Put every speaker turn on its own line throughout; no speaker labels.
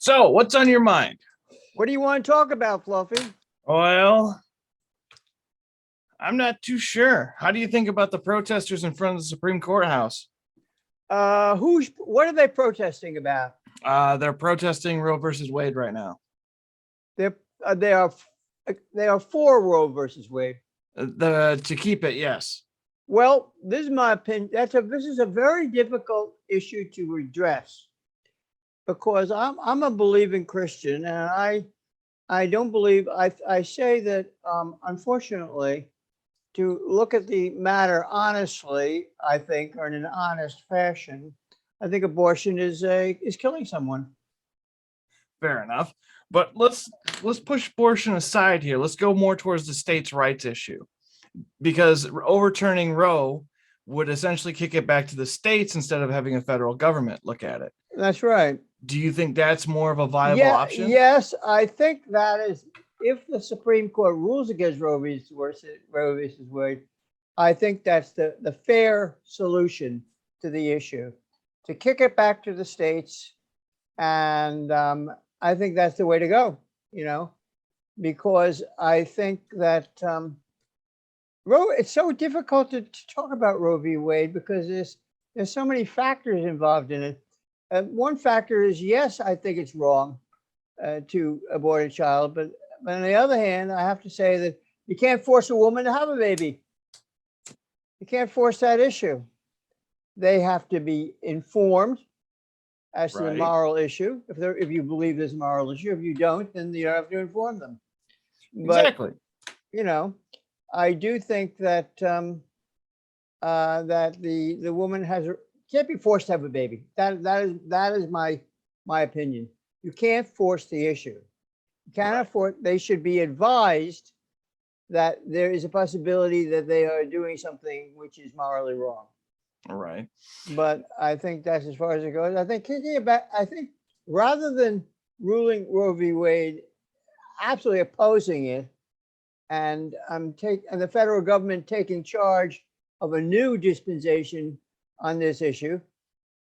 So, what's on your mind?
What do you want to talk about, Fluffy?
Well, I'm not too sure. How do you think about the protesters in front of the Supreme Courthouse?
What are they protesting about?
They're protesting Roe versus Wade right now.
They're they are they are for Roe versus Wade.
To keep it, yes.
Well, this is my opinion. This is a very difficult issue to address because I'm a believing Christian, and I don't believe I say that unfortunately, to look at the matter honestly, I think, or in an honest fashion, I think abortion is killing someone.
Fair enough. But let's push abortion aside here. Let's go more towards the states' rights issue, because overturning Roe would essentially kick it back to the states instead of having a federal government look at it.
That's right.
Do you think that's more of a viable option?
Yes, I think that is. If the Supreme Court rules against Roe versus Wade, I think that's the fair solution to the issue, to kick it back to the states, and I think that's the way to go. Because I think that Roe. It's so difficult to talk about Roe v. Wade because there's so many factors involved in it. One factor is, yes, I think it's wrong to abort a child, but on the other hand, I have to say that you can't force a woman to have a baby. You can't force that issue. They have to be informed as to the moral issue. If you believe there's a moral issue, if you don't, then you have to inform them. But,
exactly.
I do think that that the woman can't be forced to have a baby. That is my opinion. You can't force the issue. You can't afford. They should be advised that there is a possibility that they are doing something which is morally wrong.
Right.
But I think that's as far as it goes. I think kicking it back. I think rather than ruling Roe v. Wade, absolutely opposing it, and the federal government taking charge of a new dispensation on this issue,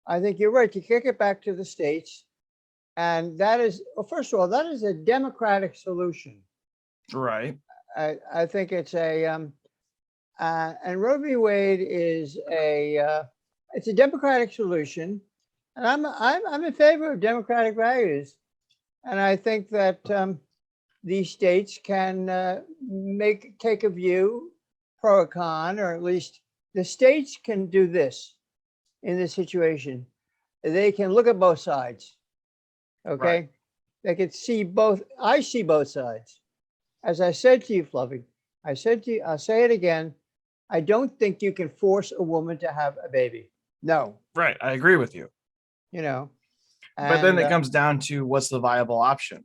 I think you're right to kick it back to the states. And that is, well, first of all, that is a democratic solution.
Right.
I think it's and Roe v. Wade is it's a democratic solution, and I'm in favor of democratic values, and I think that these states can take a view, pro or con, or at least the states can do this in this situation. They can look at both sides. Okay. Right. They can see both. I see both sides. As I said to you, Fluffy, I'll say it again. I don't think you can force a woman to have a baby. No.
Right. I agree with you.
But
then it comes down to what's the viable option.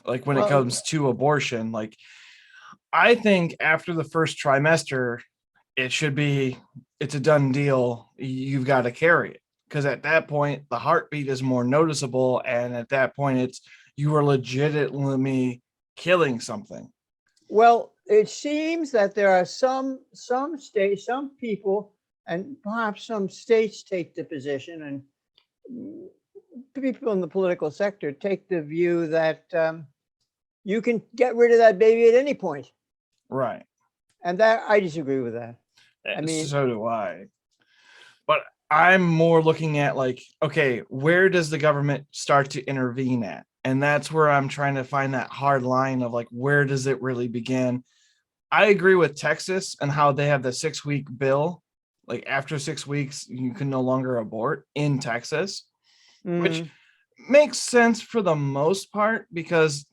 Like when it comes to abortion, like I think after the first trimester, it's a done deal. You've got to carry it. Because at that point, the heartbeat is more noticeable. And at that point, you are legitimately killing something.
Well, it seems that there are some states, some people, and perhaps some states take the position, and people in the political sector take the view that you can get rid of that baby at any point.
Right.
And that I disagree with that.
I mean, so do I. But I'm more looking at okay, where does the government start to intervene at? And that's where I'm trying to find that hard line of where does it really begin? I agree with Texas and how they have the 6-week bill. After 6 weeks, you can no longer abort in Texas, which makes sense for the most part because,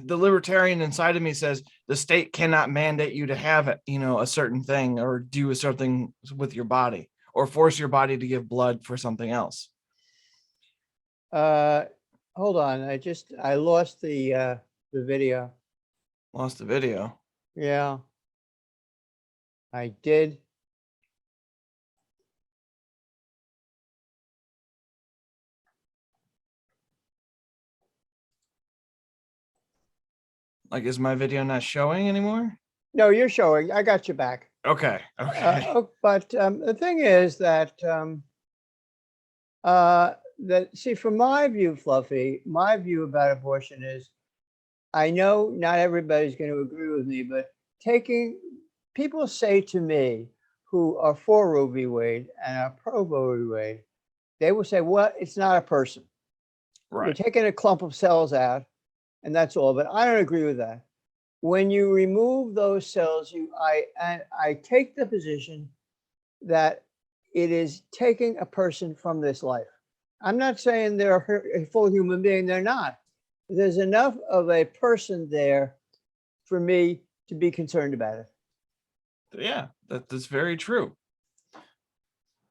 the libertarian inside of me says the state cannot mandate you to have it, a certain thing or do a certain with your body or force your body to give blood for something else.
Hold on. I lost the video.
Lost the video.
Yeah, I did.
Is my video not showing anymore?
No, you're showing. I got you back.
Okay.
But the thing is that that see, from my view, Fluffy, my view about abortion is, I know not everybody's going to agree with me, but taking people say to me who are for Roe v. Wade and are pro Roe v. Wade, they will say, well, it's not a person. You're
Right.
taking a clump of cells out, and that's all. But I don't agree with that. When you remove those cells, I take the position that it is taking a person from this life. I'm not saying they're a full human being. They're not. There's enough of a person there for me to be concerned about it.
Yeah, that's very true.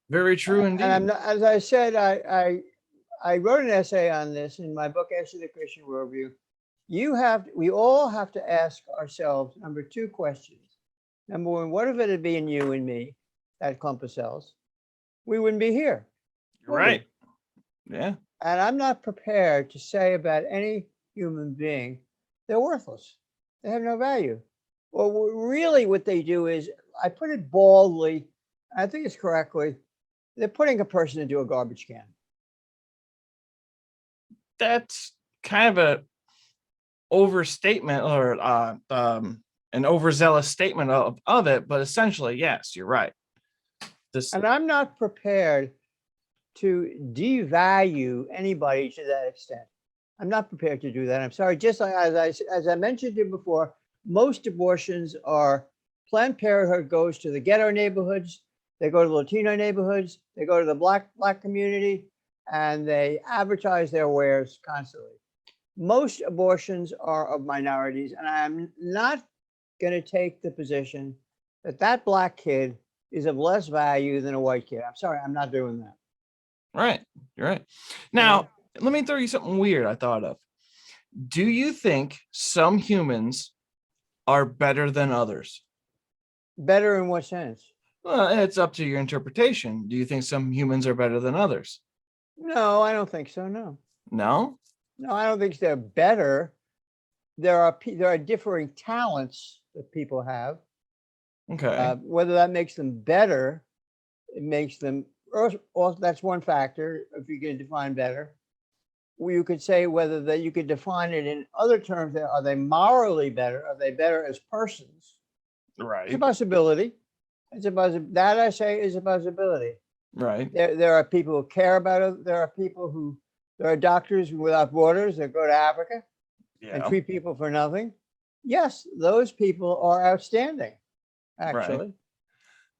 Very true
And I'm
indeed.
not, as I said, I wrote an essay on this in my book, Answer the Christian Worldview. We all have to ask ourselves, number two, questions. Number one, what if it had been you and me, that clump of cells? We wouldn't be here. would we?
Right. Yeah.
And I'm not prepared to say about any human being, they're worthless. They have no value. Well, really what they do is, I put it baldly, I think it's correctly, they're putting a person into a garbage can.
That's kind of a overstatement or an overzealous statement of it, but essentially, yes, you're right. This
And I'm not prepared to devalue anybody to that extent. I'm not prepared to do that. I'm sorry. Just like as I mentioned to you before, most abortions are Planned Parenthood goes to the ghetto neighborhoods, they go to the Latino neighborhoods, they go to the black community, and they advertise their wares constantly. Most abortions are of minorities, and I'm not going to take the position that that black kid is of less value than a white kid. I'm sorry, I'm not doing that.
right. You're right. Now, let me throw you something weird I thought of. Do you think some humans are better than others?
Better in what sense?
Well, it's up to your interpretation. Do you think some humans are better than others?
No, I don't think so. No,
No?
no, I don't think they're better. There are differing talents that people have.
Okay.
Whether that makes them better, it makes them, or that's one factor. If you can define better, you could say whether that you could define it in other terms. Are they morally better? Are they better as persons? It's a
Right.
possibility. That I say is a possibility.
Right.
There are people who care about it. There are doctors without borders that go to Africa and
Yeah.
treat people for nothing. Yes, those people are outstanding, actually.
Right.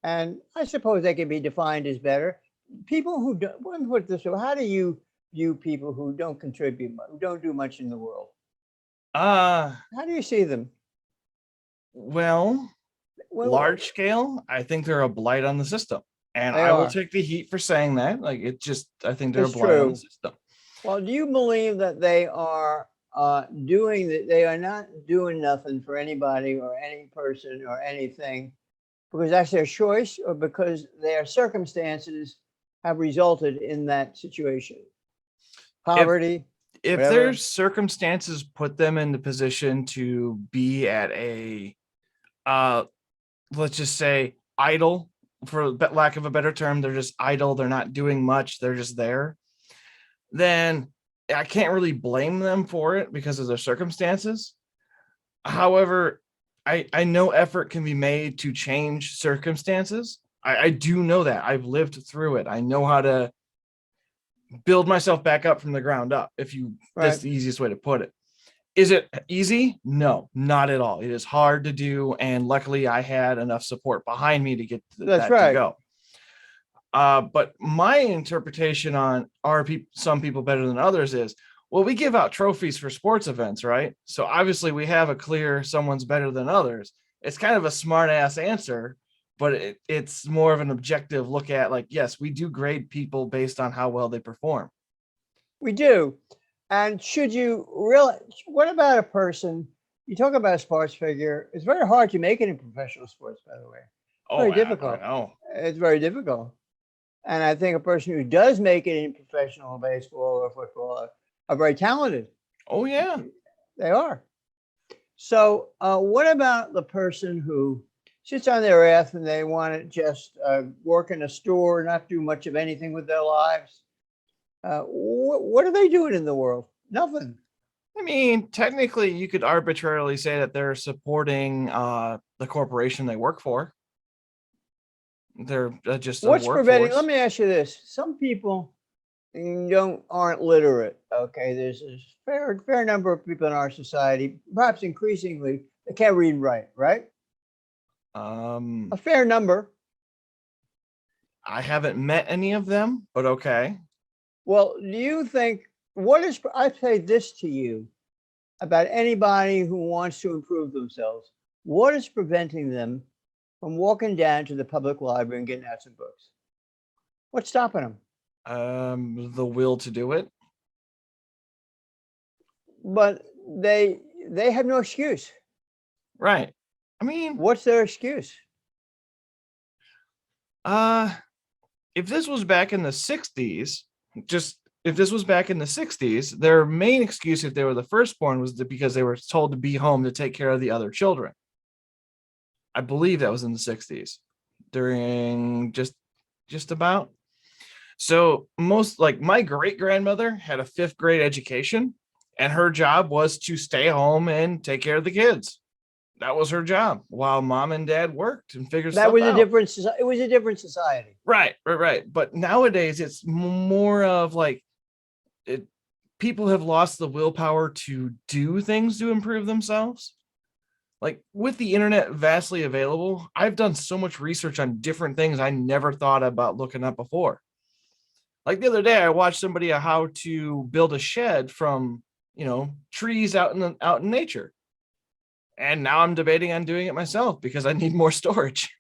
And I suppose they can be defined as better. People who don't, let me put it this way, how do you view people who don't contribute, who don't do much in the world?
Uh,
How do you see them?
well,
Well,
large scale, I think they're a blight on the system. And
they
I will
are.
take the heat for saying that. Like, I think they're a
It's
blight on the
true.
system.
Well, do you believe that they are doing that? They are not doing nothing for anybody or any person or anything because that's their choice, or because their circumstances have resulted in that situation?
If
Poverty,
if their
whatever.
circumstances put them in the position to be at a uh let's just say idle, for lack of a better term, they're just idle, they're not doing much, they're just there, then I can't really blame them for it because of their circumstances. However, I know effort can be made to change circumstances. I do know that. I've lived through it. I know how to build myself back up from the ground up, if you that's
Right.
the easiest way to put it. Is it easy? No, not at all. It is hard to do, and luckily I had enough support behind me to get
That's
that to
right.
go. But my interpretation on some people better than others is, well, we give out trophies for sports events, right? So obviously we have a clear someone's better than others. It's kind of a smart ass answer, but it's more of an objective look at, like, yes, we do grade people based on how well they perform.
We do. And should you really, what about a person? You talk about a sports figure. It's very hard to make it in professional sports, by the way.
Oh,
Very
I
difficult.
know.
It's very difficult. And I think a person who does make it in professional baseball or football are very talented.
Oh, yeah.
They are. So, what about the person who sits on their ass and they want to just work in a store, not do much of anything with their lives? What are they doing in the world? Nothing.
I mean, technically, you could arbitrarily say that they're supporting the corporation they work for. They're just a
What's preventing? Let
workforce.
me ask you this: some people aren't literate. Okay, there's a fair number of people in our society, perhaps increasingly, that can't read and write. Right, a
Um,
fair number.
I haven't met any of them, but okay.
Well, do you think what is? I say this to you about anybody who wants to improve themselves. What is preventing them from walking down to the public library and getting out some books? What's stopping them?
The will to do it.
But they have no excuse.
Right. I mean,
What's their excuse?
uh, if this was back in the 60s, just if this was back in the 60s, their main excuse if they were the firstborn was because they were told to be home to take care of the other children. I believe that was in the 60s during just about. So most like my great grandmother had a fifth grade education and her job was to stay home and take care of the kids. That was her job while mom and dad worked and figured
That
stuff
was a
out.
different. It was a different society.
Right. But nowadays it's more of like it, people have lost the willpower to do things to improve themselves. Like with the internet vastly available, I've done so much research on different things I never thought about looking up before. Like the other day, I watched somebody how to build a shed from trees out in nature, and now I'm debating on doing it myself because I need more storage.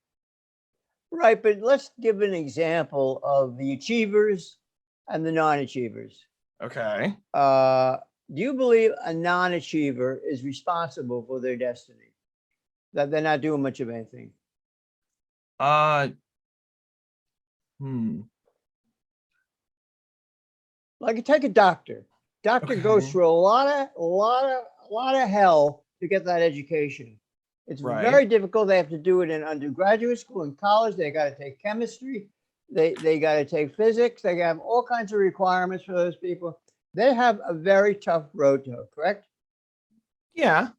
Right, but let's give an example of the achievers and the non-achievers.
Okay.
Do you believe a non-achiever is responsible for their destiny? That they're not doing much of anything?
Uh. Hmm.
Like take a doctor. Doctor goes
Okay.
through a lot of hell to get that education. It's
Right.
very difficult. They have to do it in undergraduate school and college. They got to take chemistry. They got to take physics. They have all kinds of requirements for those people. They have a very tough road to hoe, correct?
Yeah.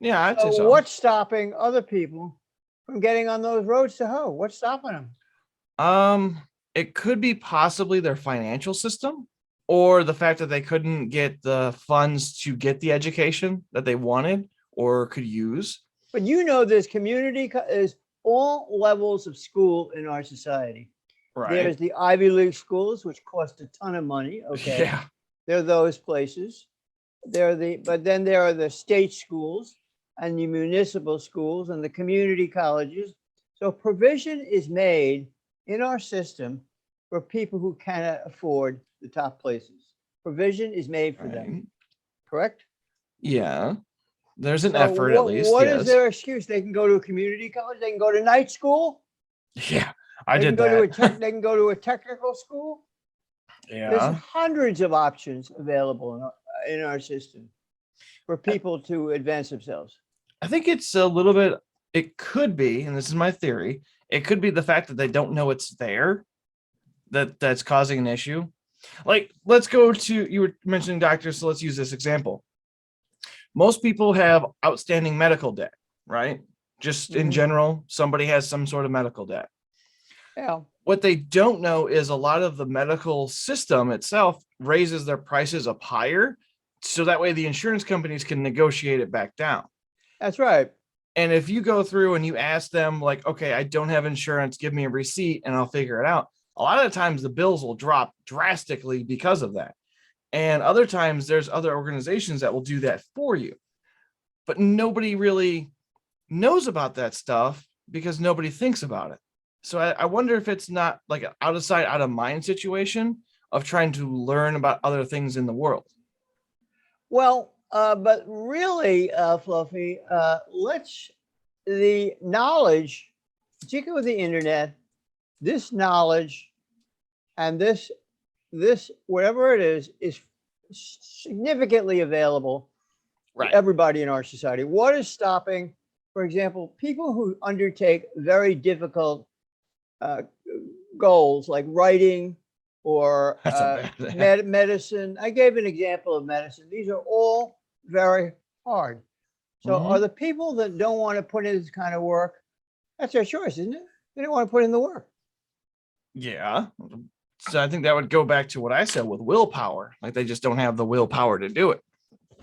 Yeah. I'd
So
say so.
what's stopping other people from getting on those roads to hoe? What's stopping them?
Um. It could be possibly their financial system, or the fact that they couldn't get the funds to get the education that they wanted or could use.
But there's there's all levels of school in our society. There's
Right.
the Ivy League schools, which cost a ton of money. Okay.
Yeah.
There are those places. But then there are the state schools and the municipal schools and the community colleges. So provision is made in our system for people who cannot afford the top places. Provision is made for them,
Right.
correct?
Yeah. There's an
So
effort at least.
what is
Yes.
their excuse? They can go to a community college, they can go to night school,
Yeah. I
they can
did
go to
that.
they can go to a technical school. There's
Yeah.
hundreds of options available in our system for people to advance themselves.
I think it's a little bit, it could be, and this is my theory, it could be the fact that they don't know it's there that's causing an issue. Like, let's go to, you were mentioning doctors, so let's use this example. Most people have outstanding medical debt, right? Just in
Mhm.
general, somebody has some sort of medical debt.
Yeah,
What they don't know is a lot of the medical system itself raises their prices up higher. So that way the insurance companies can negotiate it back down.
that's right.
And if you go through and you ask them, like, okay, I don't have insurance, give me a receipt and I'll figure it out. A lot of the times the bills will drop drastically because of that. And other times there's other organizations that will do that for you. But nobody really knows about that stuff because nobody thinks about it. So I wonder if it's not like an out of sight, out of mind situation of trying to learn about other things in the world.
Well, but really, Fluffy, let's the knowledge, particularly with the internet, this knowledge and this whatever it is significantly available to
Right.
everybody in our society. What is stopping, for example, people who undertake very difficult uh, goals like writing or
That's a bad.
medicine. I gave an example of medicine. These are all very hard. So are
Mhm.
the people that don't want to put in this kind of work, that's their choice, isn't it? They don't want to put in the work.
Yeah. So I think that would go back to what I said with willpower. Like they just don't have the willpower to do it.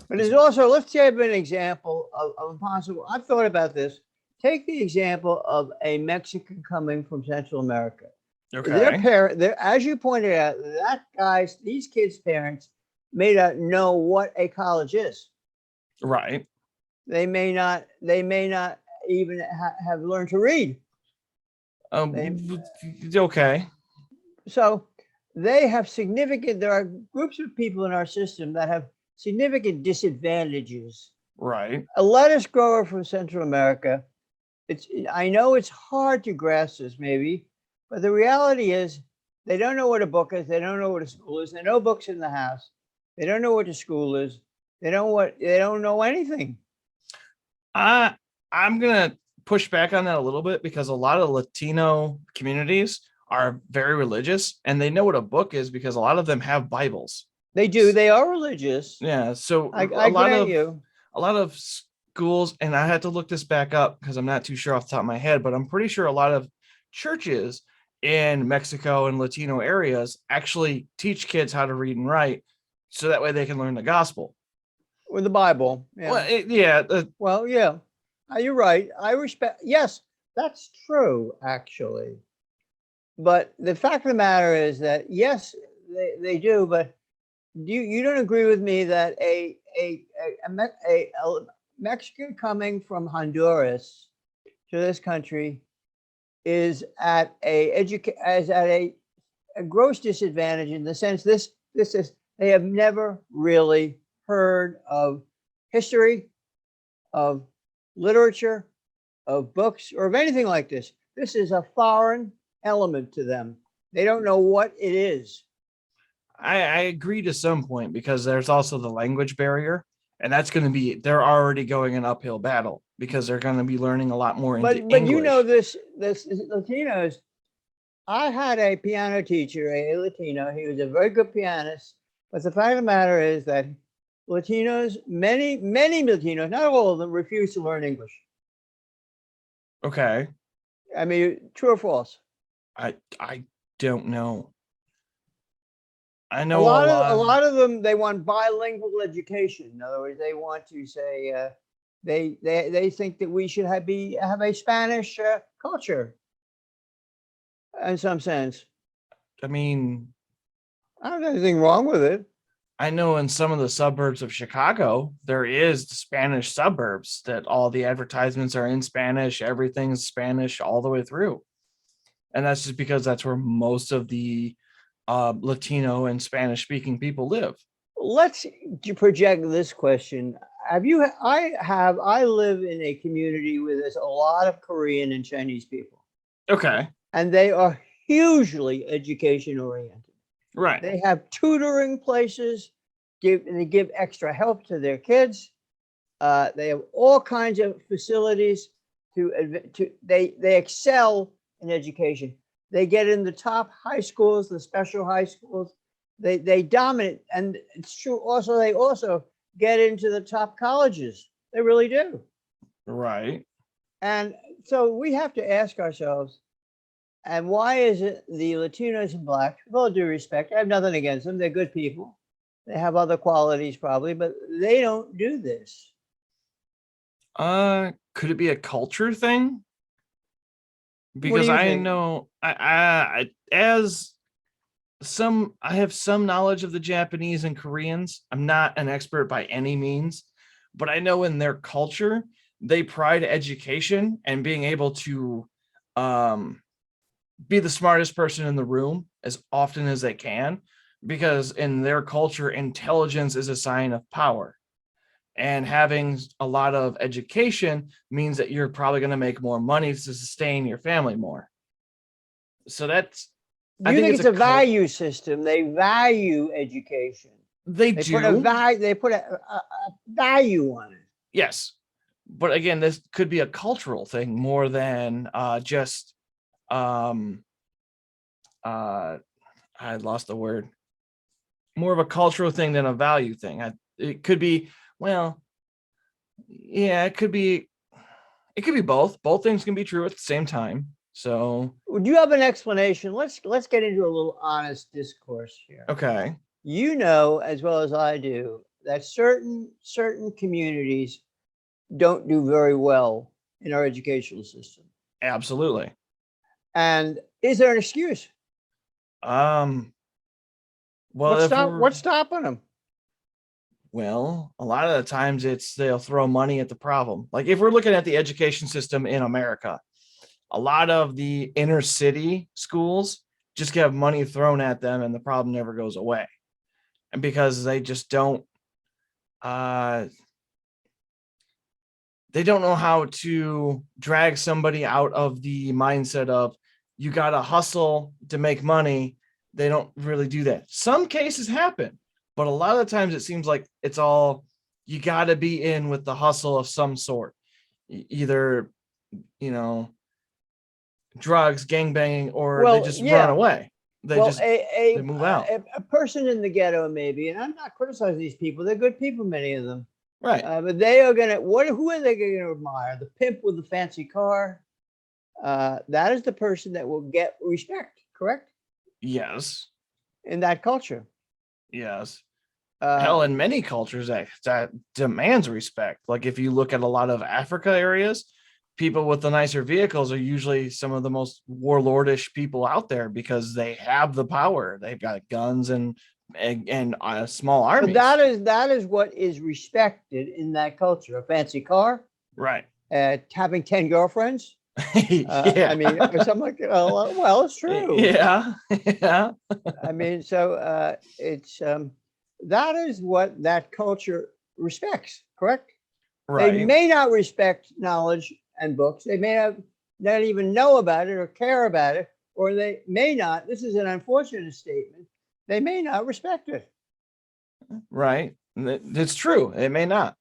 But there's also, let's give an example of a possible, I've thought about this. Take the example of a Mexican coming from Central America. Their
Okay.
parent, their, as you pointed out, these kids' parents may not know what a college is.
Right.
They may not even have learned to read. They,
Okay.
so they have significant, there are groups of people in our system that have significant disadvantages.
Right.
A lettuce grower from Central America, I know it's hard to grasp this maybe, but the reality is they don't know what a book is. They don't know what a school is. There are no books in the house. They don't know what the school is. They don't know anything.
I'm gonna push back on that a little bit because a lot of Latino communities are very religious and they know what a book is because a lot of them have Bibles.
They do. They are religious.
Yeah, so
I grant you.
a lot of schools, and I had to look this back up because I'm not too sure off the top of my head, but I'm pretty sure a lot of churches in Mexico and Latino areas actually teach kids how to read and write so that way they can learn the gospel.
With the Bible. Yeah.
Well, yeah,
Well, yeah. You're right. I respect. Yes, that's true, actually. But the fact of the matter is that yes, they do. But you don't agree with me that a Mexican coming from Honduras to this country is at a gross disadvantage in the sense this is they have never really heard of history, of literature, of books, or of anything like this. This is a foreign element to them. They don't know what it is.
I agree to some point because there's also the language barrier, and that's going to be they're already going an uphill battle because they're going to be learning a lot more into
But you know
English.
this Latinos. I had a piano teacher, a Latino. He was a very good pianist. But the fact of the matter is that Latinos, many Latinos, not all of them, refuse to learn English.
Okay,
I mean, true or false?
I don't know. I
A
know a
lot of
lot.
them they want bilingual education. In other words, they want to say they think that we should have a Spanish culture in some sense.
I mean,
I don't know anything wrong with it.
I know in some of the suburbs of Chicago, there is the Spanish suburbs that all the advertisements are in Spanish, everything's Spanish all the way through. And that's just because that's where most of the Latino and Spanish speaking people live.
Let's project this question. Have you? I have. I live in a community where there's a lot of Korean and Chinese people,
Okay.
and they are hugely education oriented.
Right.
They have tutoring places. They give extra help to their kids. They have all kinds of facilities they excel in education. They get in the top high schools, the special high schools. They dominate, and it's true. Also, they also get into the top colleges. They really do.
Right.
And so we have to ask ourselves, and why is it the Latinos and blacks, with all due respect, I have nothing against them. They're good people. They have other qualities probably, but they don't do this.
Could it be a culture thing?
What do
Because
you
I
think?
know I as some I have some knowledge of the Japanese and Koreans. I'm not an expert by any means, but I know in their culture they pride education and being able to um be the smartest person in the room as often as they can because in their culture intelligence is a sign of power, and having a lot of education means that you're probably going to make more money to sustain your family more. So that's
Do
I
you
think
think
it's
it's
a
a
cult.
value system? They value education.
They
They put a
do.
value. They put a value on it.
Yes, but again this could be a cultural thing more than just um uh I lost the word. More of a cultural thing than a value thing. It could be, well, yeah, it could be both. Both things can be true at the same time. So,
Would you have an explanation? Let's get into a little honest discourse here.
okay.
You know as well as I do that certain communities don't do very well in our educational system.
Absolutely.
And is there an excuse?
Well,
What's stopping them?
Well, a lot of the times they'll throw money at the problem. Like if we're looking at the education system in America, a lot of the inner city schools just get money thrown at them and the problem never goes away. And because uh they don't know how to drag somebody out of the mindset of you got to hustle to make money. They don't really do that. Some cases happen, but a lot of the times it seems like it's all you got to be in with the hustle of some sort. Either, drugs, gangbanging, or they just run away. They move out.
A person in the ghetto, maybe, and I'm not criticizing these people. They're good people, many of them.
Right.
But they are gonna. Who are they going to admire? The pimp with the fancy car. That is the person that will get respect. Correct.
Yes.
In that culture.
Yes. Hell, in many cultures that demands respect. Like if you look at a lot of Africa areas, people with the nicer vehicles are usually some of the most warlordish people out there because they have the power. They've got guns and small armies.
But that is what is respected in that culture. A fancy car,
right?
Having 10 girlfriends.
Yeah.
I mean, or something like that. Well, it's true.
Yeah. Yeah.
I mean, so it's that is what that culture respects. Correct.
Right.
They may not respect knowledge and books. They may not even know about it or care about it, or they may not. This is an unfortunate statement. They may not respect it.
Right. It's true. It may not.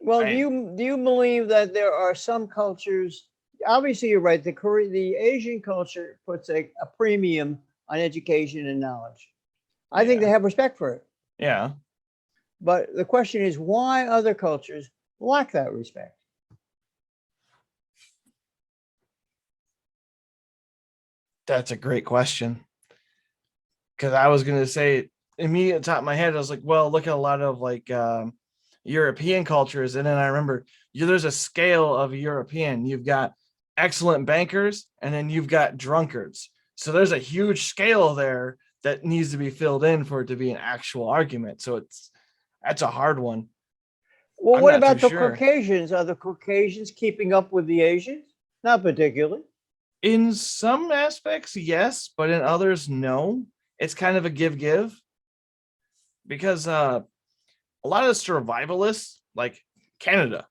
Well, do you believe that there are some cultures? Obviously, you're right. The Asian culture puts a premium on education and knowledge. I think they have respect for it.
Yeah.
But the question is, why other cultures lack that respect?
That's a great question. Because I was going to say, immediately top of my head, I was like, well, look at a lot of like European cultures. And then I remember there's a scale of European. You've got excellent bankers and then you've got drunkards. So there's a huge scale there that needs to be filled in for it to be an actual argument. So that's a hard one.
Well, what about the Caucasians? Are the Caucasians keeping up with the Asians? Not particularly.
In some aspects, yes, but in others, no. It's kind of a give because a lot of survivalists, like Canada,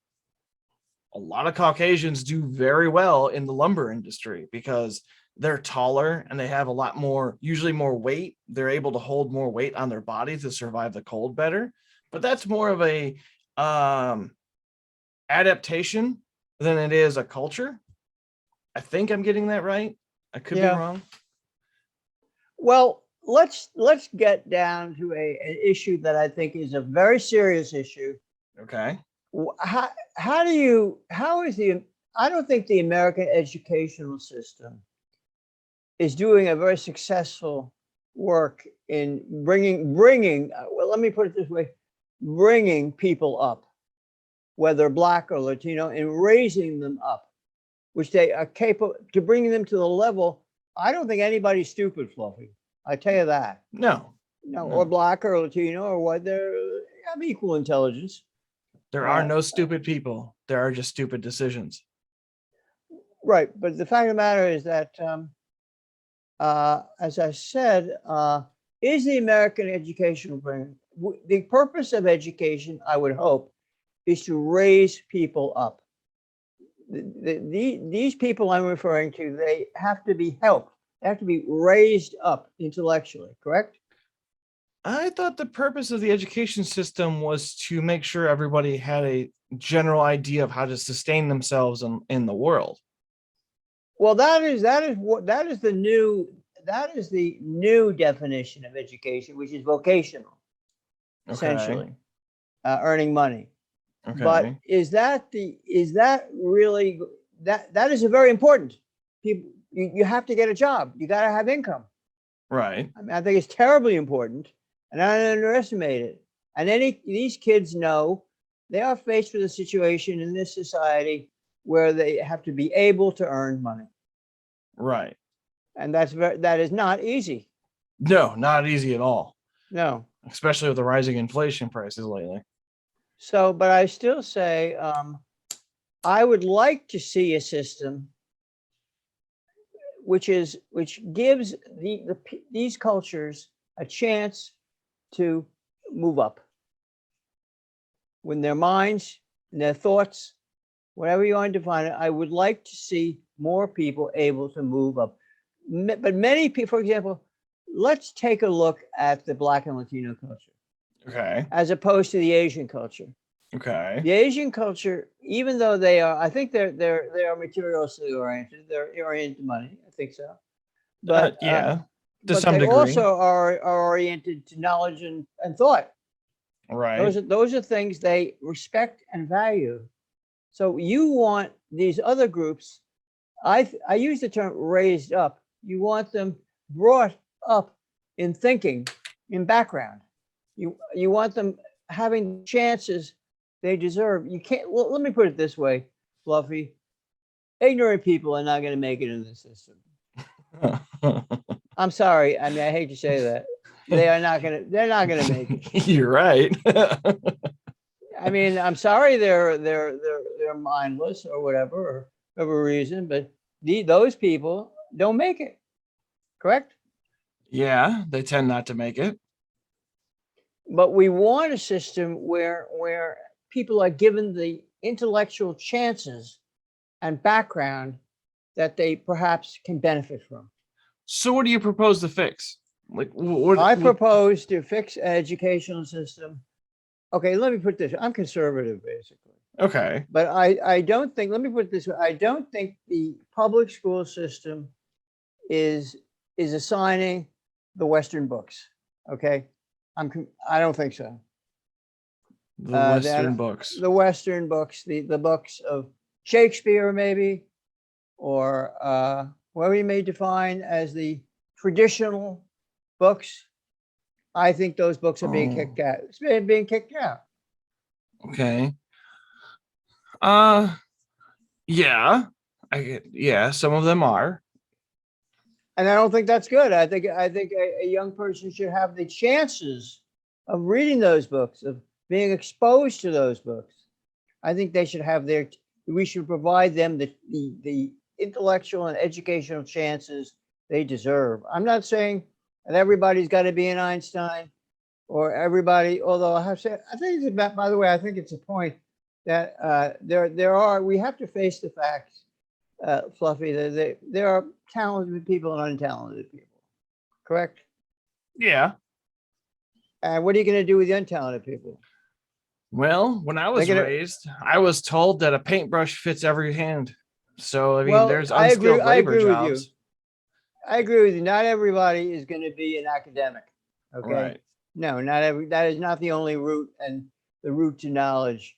a lot of Caucasians do very well in the lumber industry because they're taller and they have a lot more, usually more weight. They're able to hold more weight on their body to survive the cold better. But that's more of a adaptation than it is a culture. I think I'm getting that right. I could be wrong.
Well, let's get down to an issue that I think is a very serious issue.
Okay.
I don't think the American educational system is doing a very successful work in bringing well, let me put it this way, bringing people up, whether Black or Latino, and raising them up, which they are capable to bringing them to the level. I don't think anybody's stupid, Fluffy. I tell you that.
No.
Or Black or Latino or what, they have equal intelligence.
There are no stupid people. There are just stupid decisions.
Right. But the fact of the matter is that, as I said, is the American educational program, the purpose of education, I would hope, is to raise people up. These people I'm referring to, they have to be helped. They have to be raised up intellectually, correct?
I thought the purpose of the education system was to make sure everybody had a general idea of how to sustain themselves in the world.
Well, that is the new that is the new definition of education, which is vocational,
Okay.
essentially, earning money. But
Okay.
is that really that is a very important. People, you have to get a job. You got to have income.
Right.
I mean, I think it's terribly important, and I don't underestimate it. And these kids know they are faced with a situation in this society where they have to be able to earn money,
Right.
and that is not easy.
No, not easy at all,
No.
especially with the rising inflation prices lately.
So, but I still say I would like to see a system which gives these cultures a chance to move up with their minds and their thoughts, whatever you want to define it. I would like to see more people able to move up. But many people, for example, let's take a look at the Black and Latino culture
Okay.
as opposed to the Asian culture.
Okay.
The Asian culture, even though they are, I think they are materialistically oriented. They're oriented to money. I think so. But
Yeah, to
but
some
they
degree.
also are oriented to knowledge and thought.
Right.
Those are things they respect and value. So you want these other groups. I use the term raised up. You want them brought up in thinking, in background. You want them having chances they deserve. You can't. Well, let me put it this way, Fluffy. Ignorant people are not going to make it in the system. I'm sorry. I mean, I hate to say that. They're not gonna make it.
You're right.
I mean, I'm sorry they're mindless or whatever, or whatever reason, but those people don't make it. Correct?
Yeah, they tend not to make it.
But we want a system where people are given the intellectual chances and background that they perhaps can benefit from.
So what do you propose to fix? Like what
I propose to fix an educational system. Okay, let me put this. I'm conservative, basically.
Okay.
But I don't think, let me put it this way, I don't think the public school system is assigning the Western books. Okay. I don't think so.
The Western books.
The Western books, the books of Shakespeare, maybe, or what we may define as the traditional books. I think those books are being kicked out. It's being kicked out.
Okay. Yeah. Yeah, some of them are.
And I don't think that's good. I think a young person should have the chances of reading those books, of being exposed to those books. I think they should have we should provide them the intellectual and educational chances they deserve. I'm not saying that everybody's got to be an Einstein or everybody, although I have said, I think it's about, by the way, I think it's a point that we have to face the facts, Fluffy, that there are talented people and untalented people, correct?
Yeah.
And what are you going to do with the untalented people?
Well, when I was raised, I was told that a paintbrush fits every hand. So I mean, there's unskilled labor jobs.
I agree with you. Not everybody is going to be an academic. Okay.
Right.
No, that is not the only route and the route to knowledge.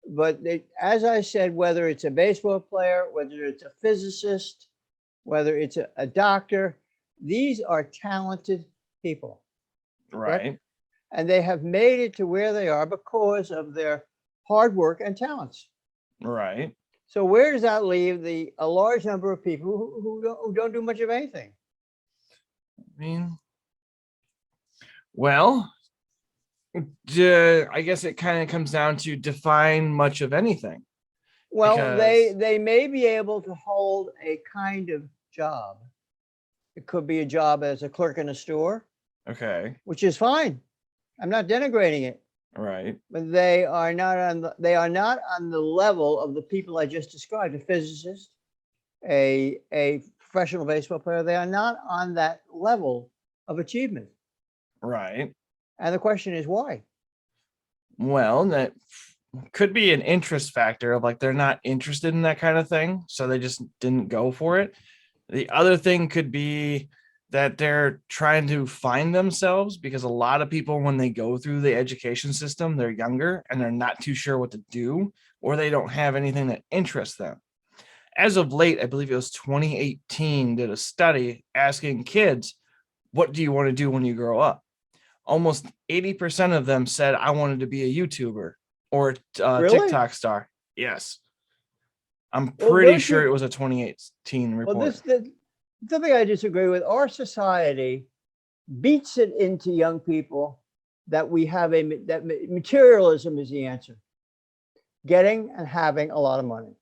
But as I said, whether it's a baseball player, whether it's a physicist, whether it's a doctor, these are talented people.
Right.
Correct? And they have made it to where they are because of their hard work and talents.
Right.
So where does that leave a large number of people who don't do much of anything?
I mean, well, I guess it kind of comes down to define much of anything.
Well, they may be able to hold a kind of job. It could be a job as a clerk in a store.
Okay.
Which is fine. I'm not denigrating it.
Right.
But they are not on the level of the people I just described, a physicist, a professional baseball player. They are not on that level of achievement.
Right.
And the question is why?
Well, that could be an interest factor of like they're not interested in that kind of thing, so they just didn't go for it. The other thing could be that they're trying to find themselves, because a lot of people, when they go through the education system, they're younger and they're not too sure what to do, or they don't have anything that interests them. As of late, I believe it was 2018, did a study asking kids, what do you want to do when you grow up? Almost 80% of them said, I wanted to be a YouTuber or a
Really?
TikTok star. Yes. I'm
Well,
pretty
don't
sure it
you?
was a 2018
Well,
report.
something I disagree with. Our society beats it into young people that we have that materialism is the answer. Getting and having a lot of money.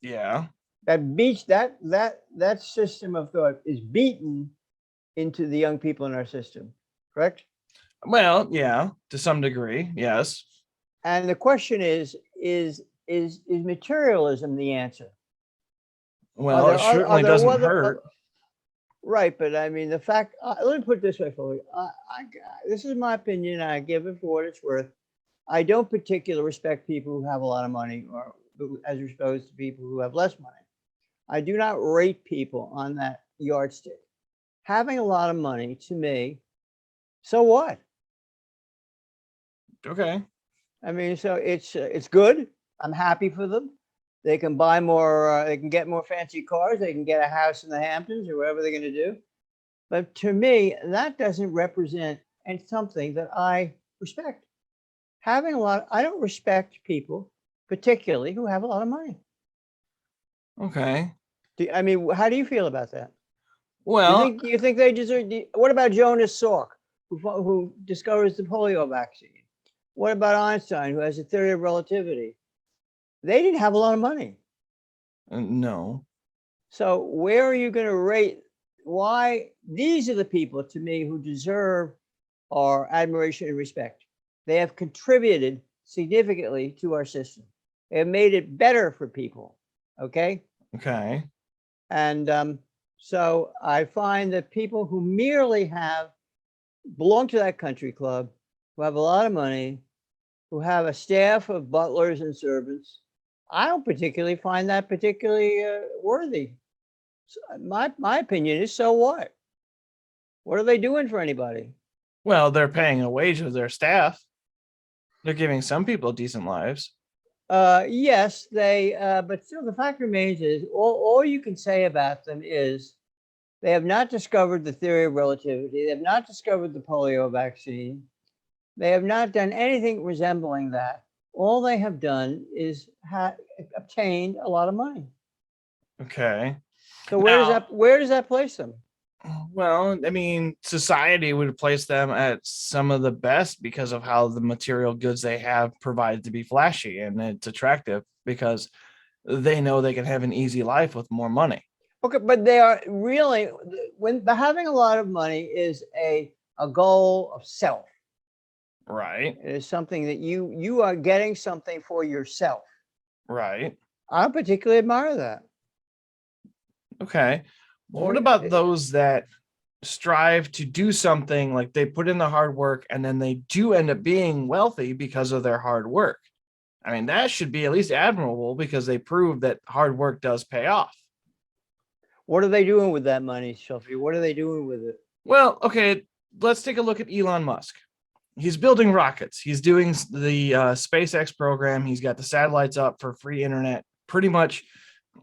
Yeah.
That beats that system of thought is beaten into the young people in our system. Correct?
Well, yeah, to some degree. Yes.
And the question is materialism the answer? Are
Well, it
there are
certainly
there
doesn't
other
hurt.
right? But I mean, the fact. Let me put it this way for you. This is my opinion. I give it for what it's worth. I don't particularly respect people who have a lot of money, or as opposed to people who have less money. I do not rate people on that yardstick. Having a lot of money, to me, so what?
Okay.
I mean, so it's good. I'm happy for them. They can buy more. They can get more fancy cars. They can get a house in the Hamptons or whatever they're going to do. But to me, that doesn't represent and something that I respect. Having a lot, I don't respect people, particularly who have a lot of money.
Okay.
I mean, how do you feel about that?
Well,
You think they deserve? What about Jonas Salk, who discovers the polio vaccine? What about Einstein, who has a theory of relativity? They didn't have a lot of money.
no.
So where are you going to rate? Why these are the people to me who deserve our admiration and respect. They have contributed significantly to our system. They have made it better for people. Okay.
Okay.
And so I find that people who merely have belong to that country club, who have a lot of money, who have a staff of butlers and servants, I don't particularly find that particularly worthy. So my opinion is, so what? What are they doing for anybody?
Well, they're paying a wage of their staff. They're giving some people decent lives.
Yes, they. But still, the fact remains is all you can say about them is they have not discovered the theory of relativity. They have not discovered the polio vaccine. They have not done anything resembling that. All they have done is obtained a lot of money.
Okay.
So
Now,
where does that place them?
well, I mean, society would place them at some of the best because of how the material goods they have provide to be flashy, and it's attractive because they know they can have an easy life with more money.
Okay, but they are really when having a lot of money is a goal of self.
Right.
It is something that you are getting something for yourself.
Right.
I don't particularly admire that.
Okay. What
Or
about those that strive to do something, like they put in the hard work and then they do end up being wealthy because of their hard work? I mean, that should be at least admirable because they prove that hard work does pay off.
what are they doing with that money, Sophie? What are they doing with it?
Well, okay, let's take a look at Elon Musk. He's building rockets. He's doing the SpaceX program. He's got the satellites up for free internet. Pretty much,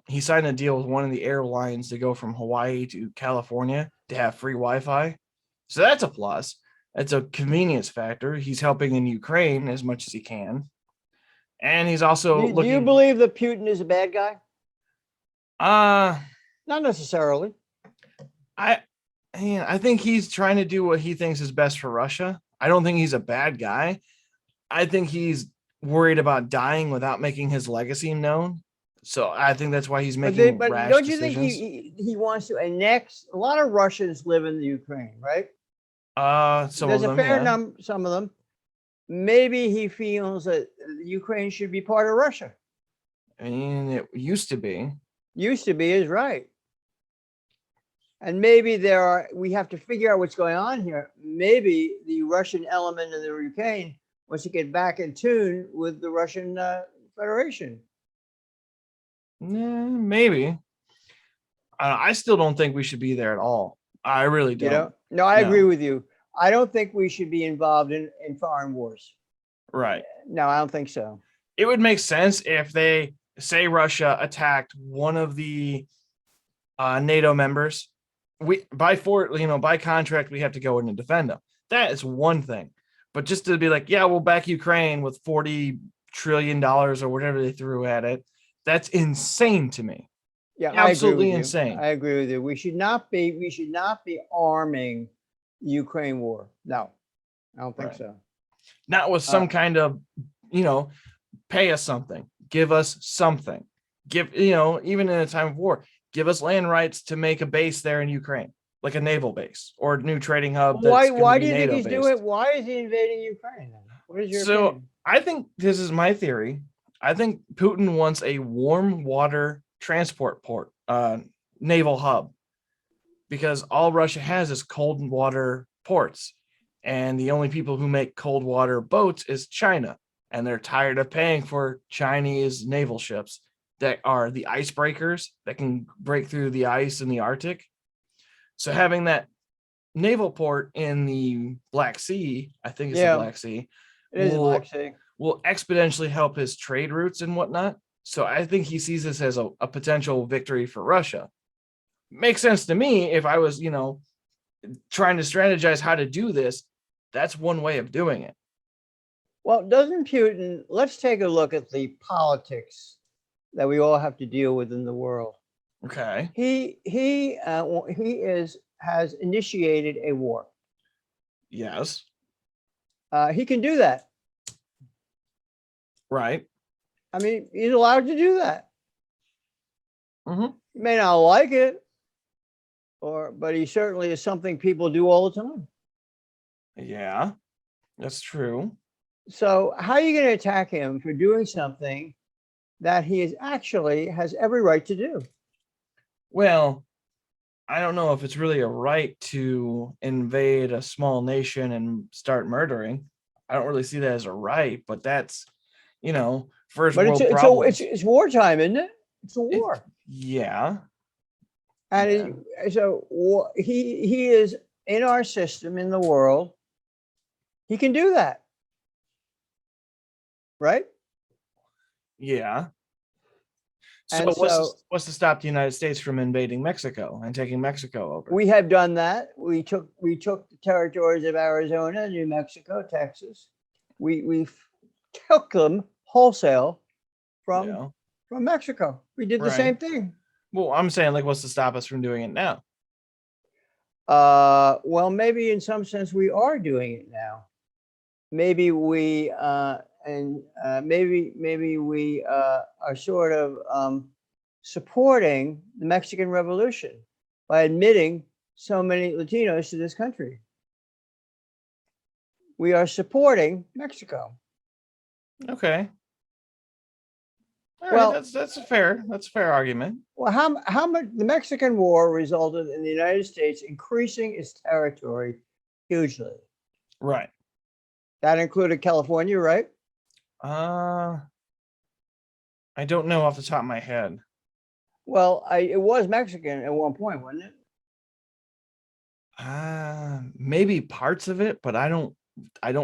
he signed a deal with one of the airlines to go from Hawaii to California to have free Wi-Fi. So that's a plus. It's a convenience factor. He's helping in Ukraine as much as he can. And he's also
Do you
looking,
believe that Putin is a bad guy?
uh,
Not necessarily.
I I think he's trying to do what he thinks is best for Russia. I don't think he's a bad guy. I think he's worried about dying without making his legacy known. So I think that's why he's making
But
rash
don't you think
decisions.
he wants to annex? A lot of Russians live in the Ukraine, right?
Some
There's
of
a
them,
fair
yeah.
number, some of them. Maybe he feels that Ukraine should be part of Russia.
I mean, it used to be.
Used to be is right. And maybe we have to figure out what's going on here. Maybe the Russian element in the Ukraine wants to get back in tune with the Russian Federation.
Maybe. I still don't think we should be there at all. I really
You
don't.
know? No, I agree
No.
with you. I don't think we should be involved in foreign wars.
Right.
No, I don't think so.
It would make sense if they say Russia attacked one of the NATO members. We by contract we have to go in and defend them. That is one thing. But just to be like, yeah, we'll back Ukraine with $40 trillion or whatever they threw at it, that's insane to me.
Yeah, I agree with
Absolutely
you.
insane.
I agree with you. We should not be arming the Ukraine war. No, I don't think
Right.
so.
Not with some kind of, pay us something, give us something, even in a time of war, give us land rights to make a base there in Ukraine, like a naval base or a new trading hub
Why
that's going to
why
be
do you think
NATO
he's doing
based.
it? Why is he invading Ukraine then? What is your
So
opinion?
I think this is my theory. I think Putin wants a warm water transport port, naval hub, because all Russia has is cold water ports. And the only people who make cold water boats is China. And they're tired of paying for Chinese naval ships that are the icebreakers that can break through the ice in the Arctic. So having that naval port in the Black Sea, I think it's the
Yeah,
Black Sea,
it is the Black
will
Sea.
will exponentially help his trade routes and whatnot. So I think he sees this as a potential victory for Russia. Makes sense to me if I was, trying to strategize how to do this. That's one way of doing it.
Well, doesn't Putin? Let's take a look at the politics that we all have to deal with in the world.
Okay.
Has initiated a war.
Yes.
He can do that.
Right.
I mean, he's allowed to do that.
Mm-hmm.
He may not like it, but he certainly is something people do all the time.
Yeah, that's true.
So how are you going to attack him for doing something that he is actually has every right to do?
Well, I don't know if it's really a right to invade a small nation and start murdering. I don't really see that as a right, but that's, first
But
world problems.
it's wartime, isn't it? It's a
It,
war,
yeah.
and he is in our system in the world. He can do that, right?
Yeah. So
And
what's to stop the United States from invading Mexico and taking Mexico over?
we have done that. We took the territories of Arizona, New Mexico, Texas. We took them wholesale from Mexico. We did the same thing.
Well, I'm saying, like, what's to stop us from doing it now?
Well, maybe in some sense we are doing it now. Maybe we maybe we are sort of supporting the Mexican Revolution by admitting so many Latinos to this country. We are supporting Mexico.
Okay. All
Well,
right, that's a fair argument.
Well, how much the Mexican War resulted in the United States increasing its territory hugely.
Right.
That included California, right?
I don't know off the top of my head.
Well, it was Mexican at one point, wasn't it?
Maybe parts of it, but I don't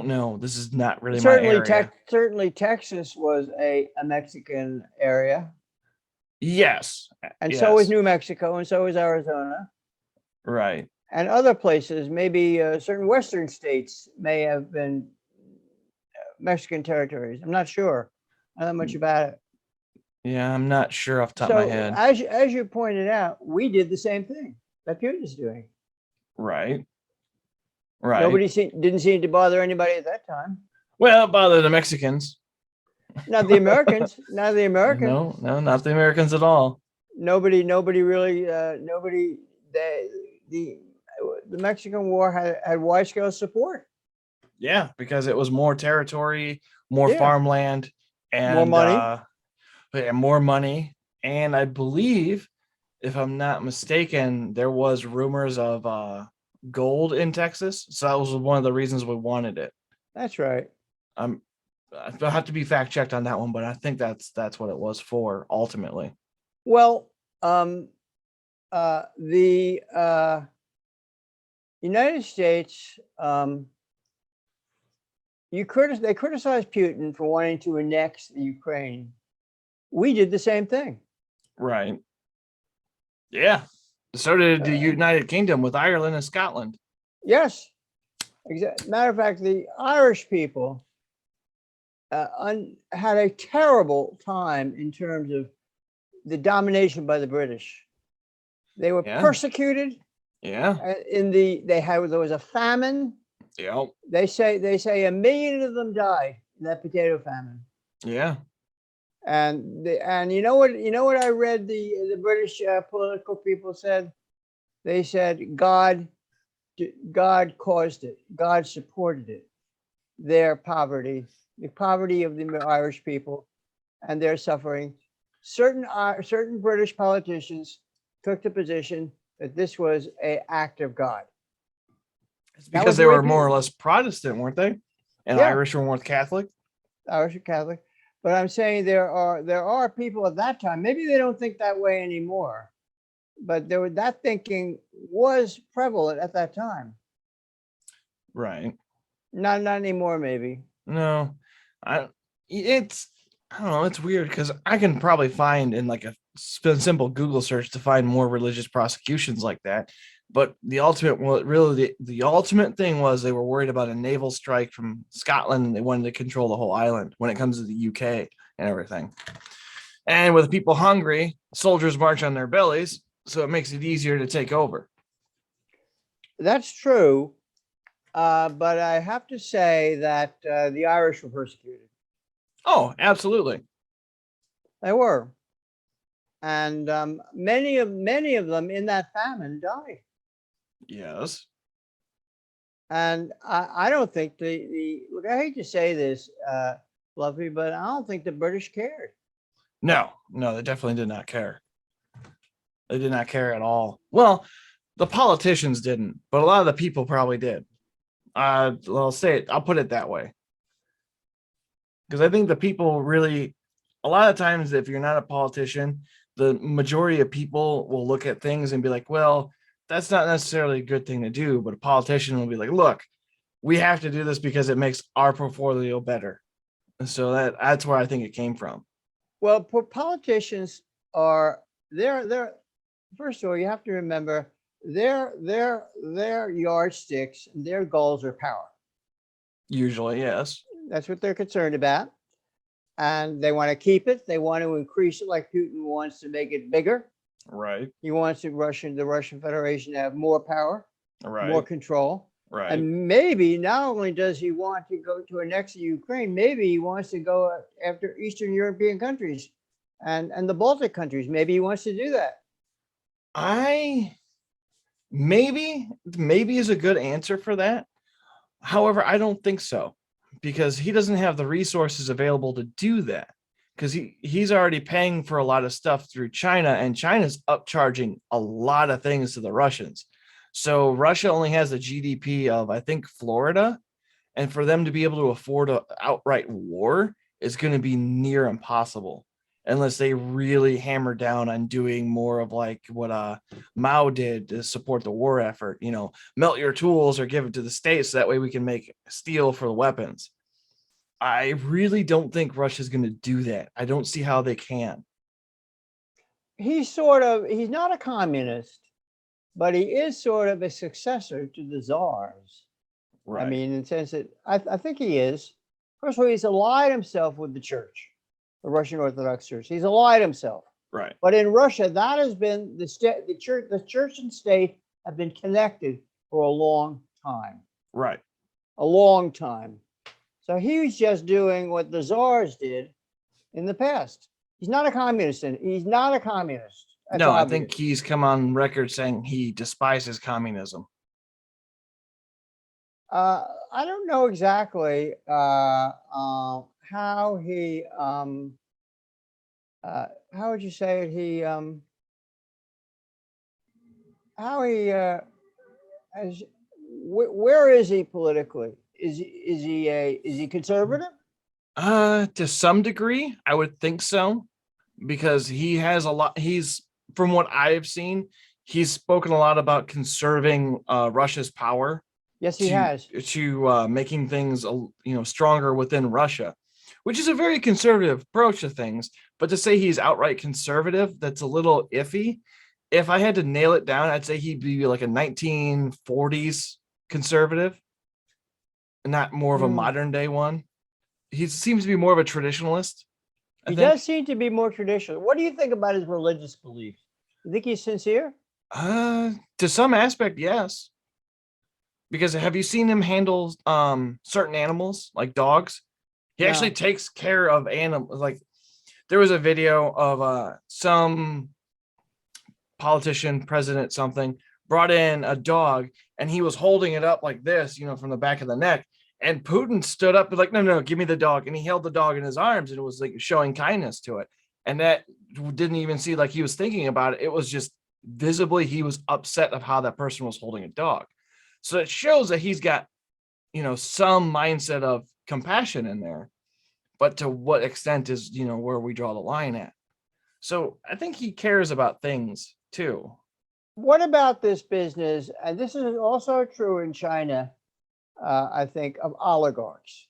know. This is not really my area.
Certainly Texas was a Mexican area.
Yes.
And so is New Mexico, and so is Arizona.
Right.
And other places, maybe certain Western states may have been Mexican territories. I'm not sure. I don't know much about it.
Yeah, I'm not sure off the top of my head.
As you pointed out, we did the same thing that Putin's doing.
Right. Right.
Didn't seem to bother anybody at that time.
Well, it bothered the Mexicans.
Not the Americans. Not the Americans.
No, not the Americans at all.
Nobody really. The Mexican War had wide-scale support.
Yeah, because it was more territory, more farmland, and
more money.
More money. And I believe, if I'm not mistaken, there was rumors of gold in Texas. So that was one of the reasons we wanted it.
That's right.
I'll have to be fact checked on that one, but I think that's what it was for ultimately.
Well, United States, they criticized Putin for wanting to annex the Ukraine. We did the same thing.
Right. Yeah. So did the
Uh,
United Kingdom with Ireland and Scotland.
yes. Matter of fact, the Irish people had a terrible time in terms of the domination by the British. They were
Yeah.
persecuted.
Yeah.
There was a famine.
Yeah.
They say 1 million of them died in that potato famine.
Yeah.
And you know what I read the British political people said? They said God caused it. God supported it. Their poverty, the poverty of the Irish people, and their suffering. Certain British politicians took the position that this was an act of God.
It's
That
because
was
they
the way
were more or
people.
less Protestant, weren't they? And
Yeah,
Irish were more Catholic.
Irish are Catholic. But I'm saying there are people at that time. Maybe they don't think that way anymore, but that thinking was prevalent at that time.
Right.
Not anymore, maybe.
No, I it's I don't know, it's weird because I can probably find in like a simple Google search to find more religious prosecutions like that. But the ultimate, well, really, the ultimate thing was they were worried about a naval strike from Scotland and they wanted to control the whole island when it comes to the UK and everything. And with people hungry, soldiers march on their bellies, so it makes it easier to take over.
That's true. But I have to say that the Irish were persecuted.
Oh, absolutely.
They were, and many of them in that famine died.
Yes.
And I don't think the look. I hate to say this, Fluffy, but I don't think the British cared.
No, they definitely did not care. They did not care at all. Well, the politicians didn't, but a lot of the people probably did. I'll put it that way. Because I think the people really, a lot of times, if you're not a politician, the majority of people will look at things and be like, well, that's not necessarily a good thing to do. But a politician will be like, look, we have to do this because it makes our portfolio better. And so that's where I think it came from.
Well, politicians are they're first of all, you have to remember their yardsticks, their goals are power.
Usually, yes.
That's what they're concerned about. And they want to keep it. They want to increase it, like Putin wants to make it bigger.
Right.
He wants the Russian Federation to have more power, more
Right.
control.
Right.
And maybe not only does he want to go to annex Ukraine, maybe he wants to go after Eastern European countries and the Baltic countries. Maybe he wants to do that.
I maybe is a good answer for that. However, I don't think so because he doesn't have the resources available to do that because he's already paying for a lot of stuff through China and China's upcharging a lot of things to the Russians. So Russia only has a GDP of, I think, Florida. And for them to be able to afford an outright war is going to be near impossible unless they really hammer down on doing more of like what Mao did to support the war effort. Melt your tools or give it to the states so that way we can make steel for the weapons. I really don't think Russia's going to do that. I don't see how they can.
He's not a communist, but he is sort of a successor to the czars.
Right.
I mean, in the sense that I think he is. First of all, he's allied himself with the church, the Russian Orthodox Church. He's allied himself.
Right.
But in Russia, that has been the church and state have been connected for a long time.
Right.
A long time. So he was just doing what the czars did in the past. He's not a communist. He's not a communist.
That's no, obvious. I think he's come on record saying he despises communism.
I don't know exactly how he how would you say it? Where is he politically? Is he conservative?
To some degree, I would think so, because he has a lot. From what I've seen, he's spoken a lot about conserving Russia's power
Yes, he
to
has.
making things stronger within Russia, which is a very conservative approach to things. But to say he's outright conservative, that's a little iffy. If I had to nail it down, I'd say he'd be like a 1940s conservative, not more of a
Hmm.
modern day one. He seems to be more of a traditionalist, I
He
think.
does seem to be more traditional. What do you think about his religious beliefs? You think he's sincere?
To some aspect, yes. Because have you seen him handle certain animals like dogs? He actually
No.
takes care of animals. Like there was a video of some politician, president, something brought in a dog and he was holding it up like this, from the back of the neck. And Putin stood up and like, no, no, give me the dog. And he held the dog in his arms and it was like showing kindness to it. And that didn't even see like he was thinking about it. It was just visibly he was upset of how that person was holding a dog. So it shows that he's got, some mindset of compassion in there. But to what extent is, where we draw the line at. So I think he cares about things too.
What about this business? And this is also true in China, I think, of oligarchs.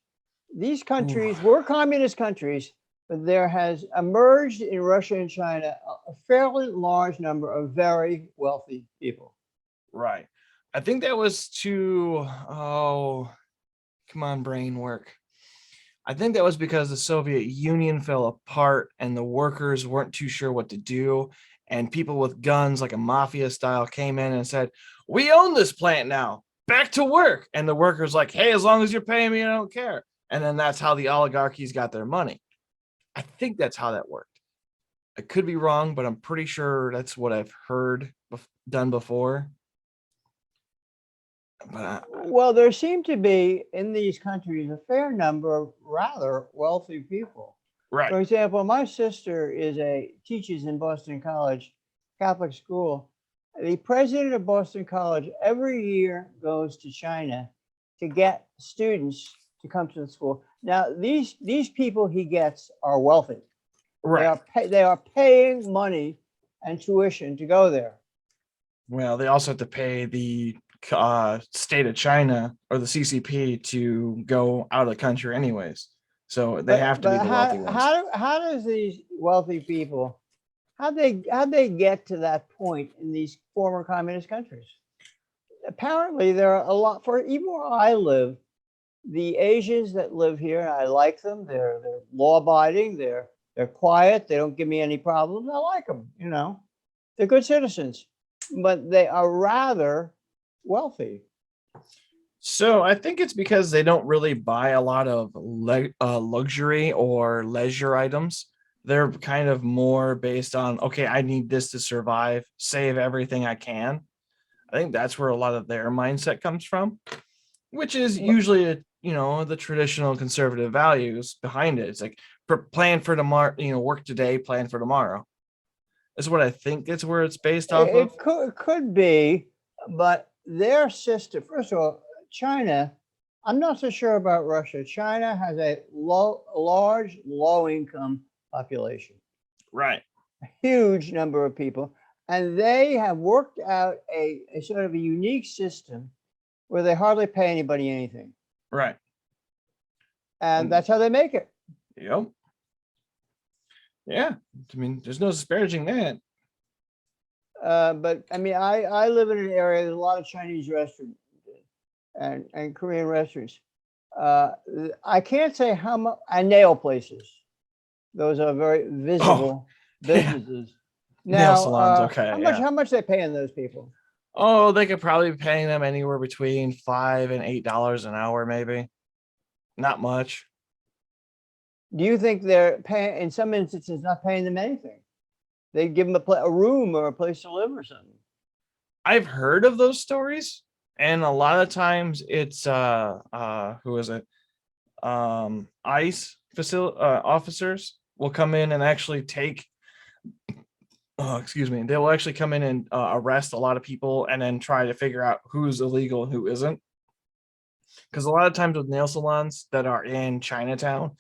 These
Ooh,
countries were communist countries, but there has emerged in Russia and China a fairly large number of very wealthy people.
right. I think that was come on, brain work. I think that was because the Soviet Union fell apart and the workers weren't too sure what to do. And people with guns, like a mafia style, came in and said, "We own this plant now. Back to work." And the workers, like, "Hey, as long as you're paying me, I don't care." And then that's how the oligarchies got their money. I think that's how that worked. I could be wrong, but I'm pretty sure that's what I've heard done before. But
Well, there seem to be in these countries a fair number of rather wealthy people.
right,
For example, my sister teaches in Boston College, Catholic school. The president of Boston College every year goes to China to get students to come to the school. Now, these people he gets are wealthy.
right.
They are paying money and tuition to go there.
Well, they also have to pay the state of China or the CCP to go out of the country, anyways. So they have to be
But
the wealthy ones.
how does these wealthy people how they get to that point in these former communist countries? Apparently, there are a lot for even where I live. The Asians that live here, I like them. They're law abiding. They're quiet. They don't give me any problems. I like them. They're good citizens, but they are rather wealthy.
So I think it's because they don't really buy a lot of luxury or leisure items. They're kind of more based on, okay, I need this to survive, save everything I can. I think that's where a lot of their mindset comes from, which is usually the traditional conservative values behind it. It's like plan for tomorrow, work today, plan for tomorrow. Is what I think it's where it's based off of.
It could be, but their system. First of all, China. I'm not so sure about Russia. China has a large, low-income population,
Right,
a huge number of people, and they have worked out a sort of a unique system where they hardly pay anybody anything,
right.
and
And
that's how they make it.
yep. Yeah. I mean, there's no disparaging that.
But I mean, I live in an area. There's a lot of Chinese restaurants and Korean restaurants. Uh, I can't say how much. And nail places. Those are very
Oh,
visible
yeah.
businesses.
Nail
Now,
salons. Okay. Yeah.
how much they paying those people?
Oh, they could probably be paying them anywhere between $5 and $8 an hour, maybe. Not much.
Do you think they're paying, in some instances, not paying them anything? They give them a room or a place to live or something.
I've heard of those stories, and a lot of times it's who is it? ICE facility officers will come in and actually take excuse me, they will actually come in and arrest a lot of people and then try to figure out who's illegal and who isn't. Because a lot of times with nail salons that are in Chinatown,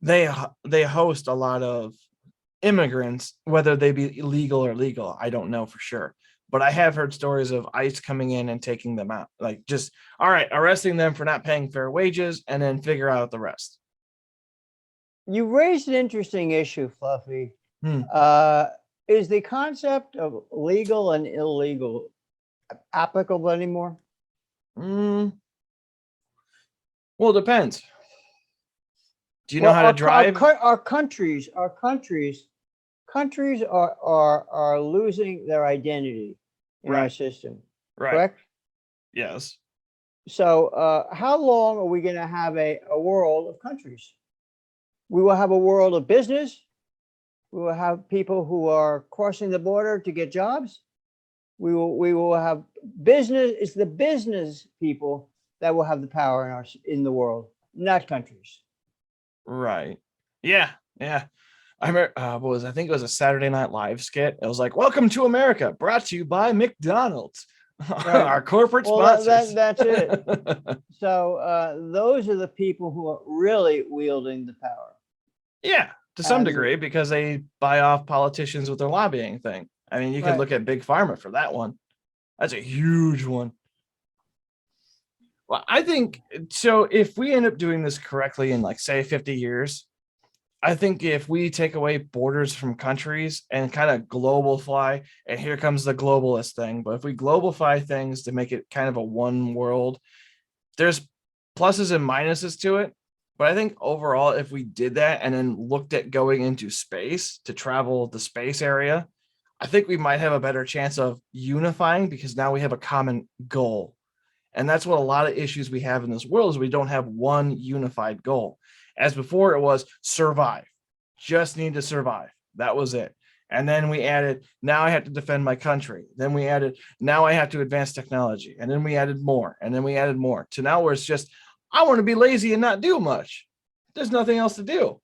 they host a lot of immigrants, whether they be illegal or legal. I don't know for sure, but I have heard stories of ICE coming in and taking them out. Like just, all right, arresting them for not paying fair wages and then figure out the rest.
You raised an interesting issue, Fluffy.
Hmm.
Is the concept of legal and illegal applicable anymore?
Mm, well, it depends. Do you know
Well,
how to drive?
our countries are losing their identity in our
Right,
system,
right.
correct?
Yes.
So, how long are we going to have a world of countries? We will have a world of business. We will have people who are crossing the border to get jobs. We will have business. It's the business people that will have the power in the world, not countries.
Right. Yeah. Yeah. I remember, I think it was a Saturday Night Live skit. It was like, "Welcome to America, brought to you by McDonald's,
Right.
our corporate
Well,
sponsors."
that's it. So those are the people who are really wielding the power.
Yeah, to some
And
degree, because they buy off politicians with their lobbying thing. I mean, you could
right,
look at Big Pharma for that one. That's a huge one. Well, I think so. If we end up doing this correctly in, like, say, 50 years, I think if we take away borders from countries and kind of global fly, and here comes the globalist thing, but if we globalify things to make it kind of a one world, there's pluses and minuses to it. But I think overall, if we did that and then looked at going into space to travel the space area, I think we might have a better chance of unifying because now we have a common goal. And that's what a lot of issues we have in this world is we don't have one unified goal. As before, it was survive, just need to survive. That was it. And then we added, now I have to defend my country. Then we added, now I have to advance technology. And then we added more. And then we added more to now where it's just, I want to be lazy and not do much. There's nothing else to do.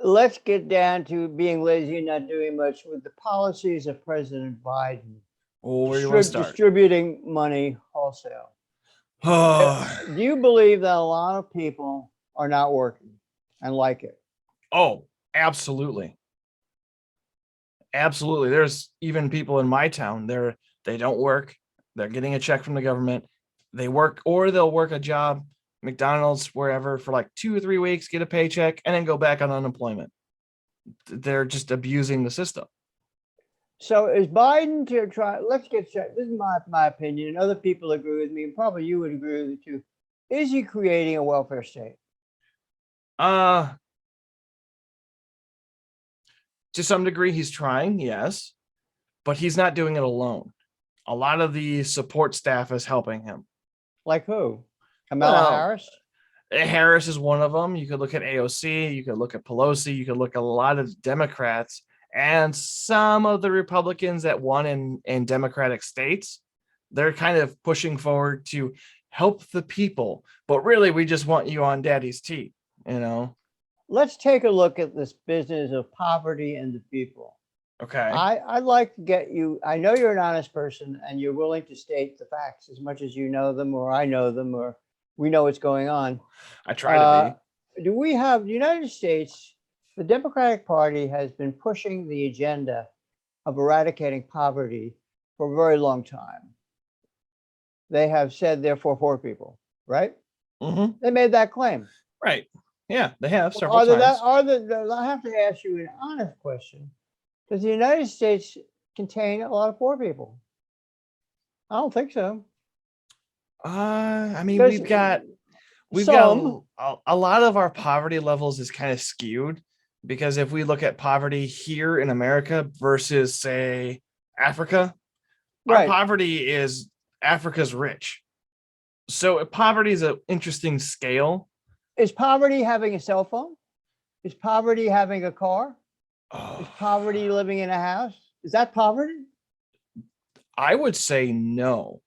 let's get down to being lazy and not doing much with the policies of President Biden,
Oh, where do you want to start?
distributing money wholesale.
Oh,
Do you believe that a lot of people are not working and like it?
oh, absolutely. Absolutely. There's even people in my town, they don't work. They're getting a check from the government. They work or they'll work a job, McDonald's, wherever, for like 2 or 3 weeks, get a paycheck, and then go back on unemployment. They're just abusing the system.
So is Biden to try? Let's get checked. This is my opinion, and other people agree with me, and probably you would agree with it too. Is he creating a welfare state?
Uh to some degree he's trying, yes, but he's not doing it alone. A lot of the support staff is helping him.
Like who? Kamala
Well,
Harris?
Harris is one of them. You could look at AOC, you could look at Pelosi, you could look at a lot of Democrats and some of the Republicans that won in Democratic states. They're kind of pushing forward to help the people, but really we just want you on daddy's teeth, you know?
Let's take a look at this business of poverty and the people.
Okay.
I'd like to get you. I know you're an honest person and you're willing to state the facts as much as you know them, or I know them, or we know what's going on.
I try to be.
Do we have the United States? The Democratic Party has been pushing the agenda of eradicating poverty for a very long time. They have said they're for poor people, right?
Mm-hmm.
They made that claim.
Right. Yeah, they have several times.
I have to ask you an honest question. Does the United States contain a lot of poor people? I don't think so.
I mean,
There's
we've
some.
got a lot of our poverty levels is kind of skewed because if we look at poverty here in America versus, say, Africa, our
Right.
poverty is Africa's rich. So poverty is an interesting scale.
Is poverty having a cell phone? Is poverty having a car? Is
Oh,
poverty living in a house? Is that poverty?
I would say no,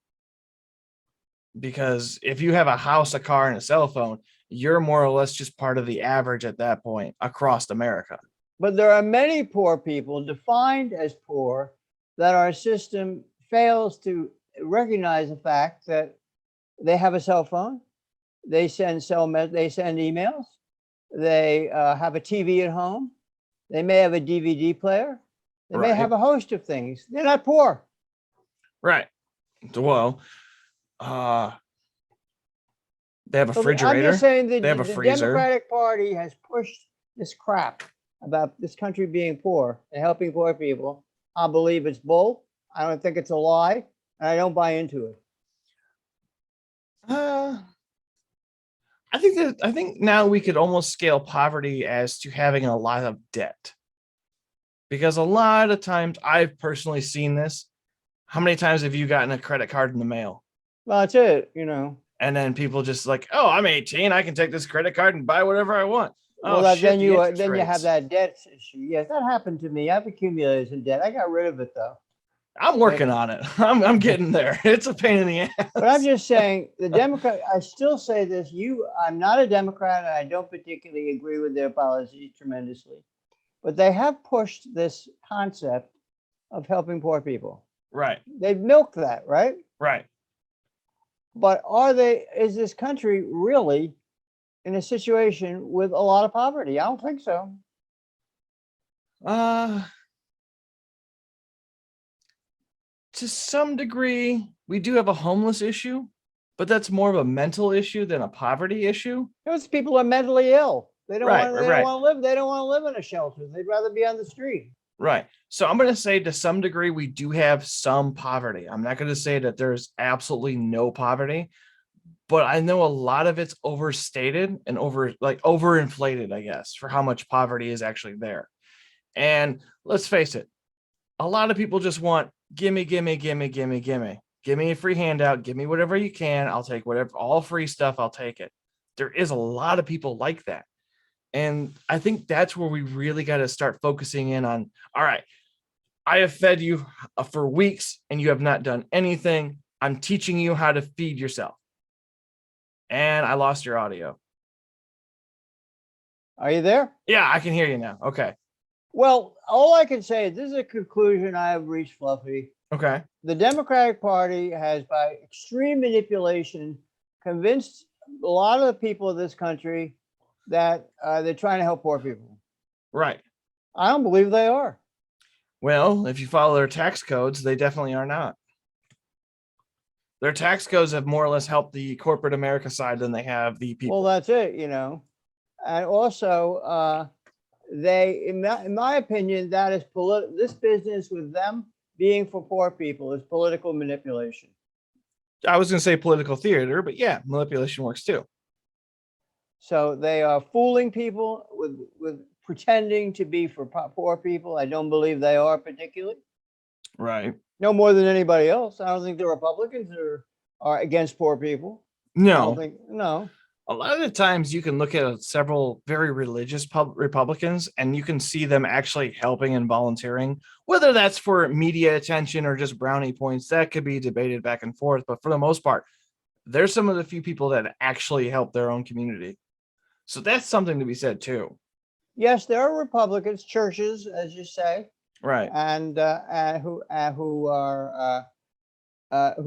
because if you have a house, a car, and a cell phone, you're more or less just part of the average at that point across America.
But there are many poor people defined as poor that our system fails to recognize the fact that they have a cell phone, they send emails, they have a TV at home, they may have a DVD player, They may have a host of things. They're not poor.
Right. Well, they have a
So I'm
refrigerator.
just saying that
They have a
the
freezer.
Democratic Party has pushed this crap about this country being poor and helping poor people. I believe it's bull. I don't think it's a lie, and I don't buy into it.
I think now we could almost scale poverty as to having a lot of debt. Because a lot of times I've personally seen this. How many times have you gotten a credit card in the mail?
Well, that's it, you know.
And then people just like, oh, I'm 18. I can take this credit card and buy whatever I want.
Well,
Oh, shit,
then
the
you
interest
then you have
rates.
that debt issue. Yes, that happened to me. I've accumulated some debt. I got rid of it though.
I'm working on it. I'm getting there. It's a pain in the ass.
But I'm just saying the Democrat. I still say this. I'm not a Democrat, and I don't particularly agree with their policies tremendously. But they have pushed this concept of helping poor people.
Right.
They've milked that, right?
Right.
But is this country really in a situation with a lot of poverty? I don't think so.
To some degree, we do have a homeless issue, but that's more of a mental issue than a poverty issue.
Those people are mentally ill. They don't
Right,
want. They don't want to live. They don't want to live in a shelter. They'd rather be on the street.
Right. So I'm going to say to some degree, we do have some poverty. I'm not going to say that there's absolutely no poverty, but I know a lot of it's overstated and overinflated, I guess, for how much poverty is actually there. And let's face it, a lot of people just want gimme, gimme, gimme, gimme, gimme. Give me a free handout. Give me whatever you can. I'll take whatever, all free stuff. I'll take it. There is a lot of people like that. And I think that's where we really got to start focusing in on, all right, I have fed you for weeks and you have not done anything. I'm teaching you how to feed yourself. And I lost your audio.
Are you there?
Yeah, I can hear you now. Okay.
Well, all I can say is this is a conclusion I have reached, Fluffy.
Okay.
The Democratic Party has, by extreme manipulation, convinced a lot of the people of this country that they're trying to help poor people.
Right.
I don't believe they are.
Well, if you follow their tax codes, they definitely are not. Their tax codes have more or less helped the corporate America side than they have the people.
Well, that's it, you know. And also, in my opinion, that is this business with them being for poor people is political manipulation.
I was going to say political theater, but yeah, manipulation works too.
So they are fooling people with pretending to be for poor people. I don't believe they are particularly.
Right.
No more than anybody else. I don't think the Republicans are against poor people.
No.
No.
A lot of the times you can look at several very religious Republicans and you can see them actually helping and volunteering, whether that's for media attention or just brownie points. That could be debated back and forth. But for the most part, there's some of the few people that actually help their own community. So that's something to be said too.
Yes, there are Republicans, churches, as you say,
right,
and who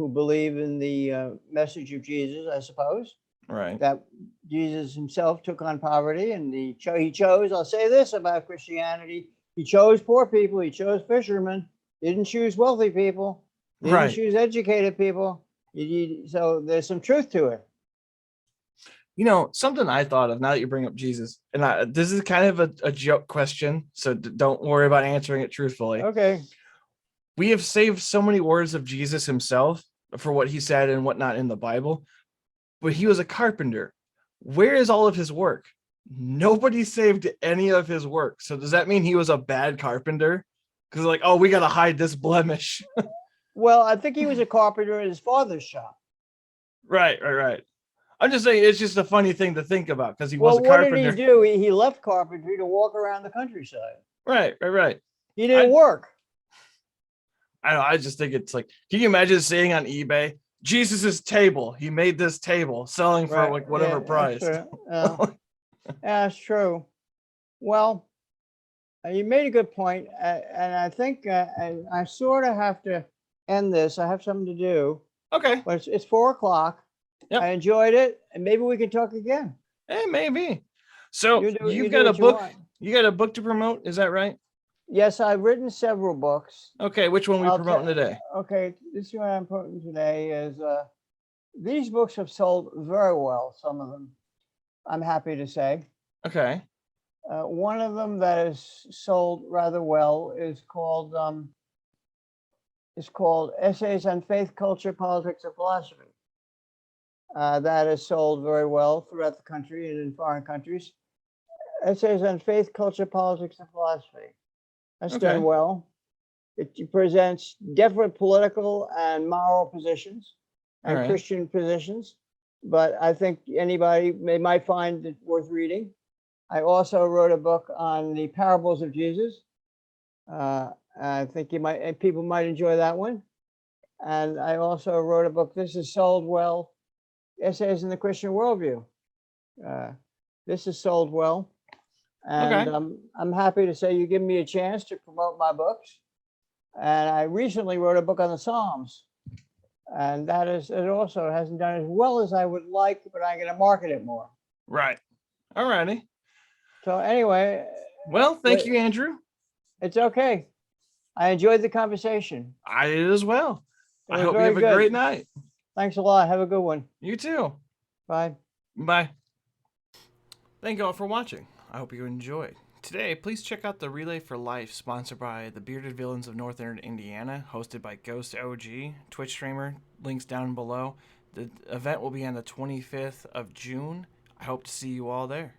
believe in the message of Jesus, I suppose.
Right.
That Jesus himself took on poverty, and he chose. I'll say this about Christianity: he chose poor people, he chose fishermen, didn't choose wealthy people, didn't choose educated people. So there's some truth to it.
You know, something I thought of now that you bring up Jesus, and this is kind of a joke question, so don't worry about answering it truthfully.
Okay.
We have saved so many words of Jesus himself for what he said and whatnot in the Bible, but he was a carpenter. Where is all of his work? Nobody saved any of his work. So does that mean he was a bad carpenter? Because like, oh, we got to hide this blemish.
Well, I think he was a carpenter in his father's shop.
Right. I'm just saying it's just a funny thing to think about because he was a carpenter.
What did he do? He left carpentry to walk around the countryside.
Right.
He didn't work.
I know. I just think it's like, can you imagine seeing on eBay, Jesus's table? He made this table selling for like whatever price.
That's true. Well, you made a good point. And I think I sort of have to end this. I have something to do.
Okay.
But it's 4:00. Yep. I enjoyed it, and maybe we can talk again.
Maybe. So you've got a book. You got a book to promote, is that right?
Yes, I've written several books.
Okay, which one are we
I'll
promoting
tell.
today?
Okay, this is what I'm putting today is these books have sold very well. Some of them, I'm happy to say.
Okay.
One of them that is sold rather well is called Essays on Faith, Culture, Politics, and Philosophy. That is sold very well throughout the country and in foreign countries. Essays on Faith, Culture, Politics, and Philosophy. That's
Okay.
done well. It presents different political and moral positions
All
and
right.
Christian positions, but I think anybody might find it worth reading. I also wrote a book on the parables of Jesus. I think people might enjoy that one. And I also wrote a book. This is sold well. Essays in the Christian Worldview. Uh, this is sold well, and
Okay.
I'm happy to say you give me a chance to promote my books. And I recently wrote a book on the Psalms, and it also hasn't done as well as I would like, but I'm going to market it more.
Right. All righty.
So anyway,
Well, thank you, Andrew.
it's okay. I enjoyed the conversation.
I did as well.
It
I
was
hope you
very
have a great
good.
night.
Thanks a lot. Have a good one.
You too.
Bye.
Bye. Thank you all for watching. I hope you enjoyed. Today, please check out the Relay for Life, sponsored by the Bearded Villains of Northern Indiana, hosted by Ghost OG, Twitch streamer, links down below. The event will be on the 25th of June. I hope to see you all there.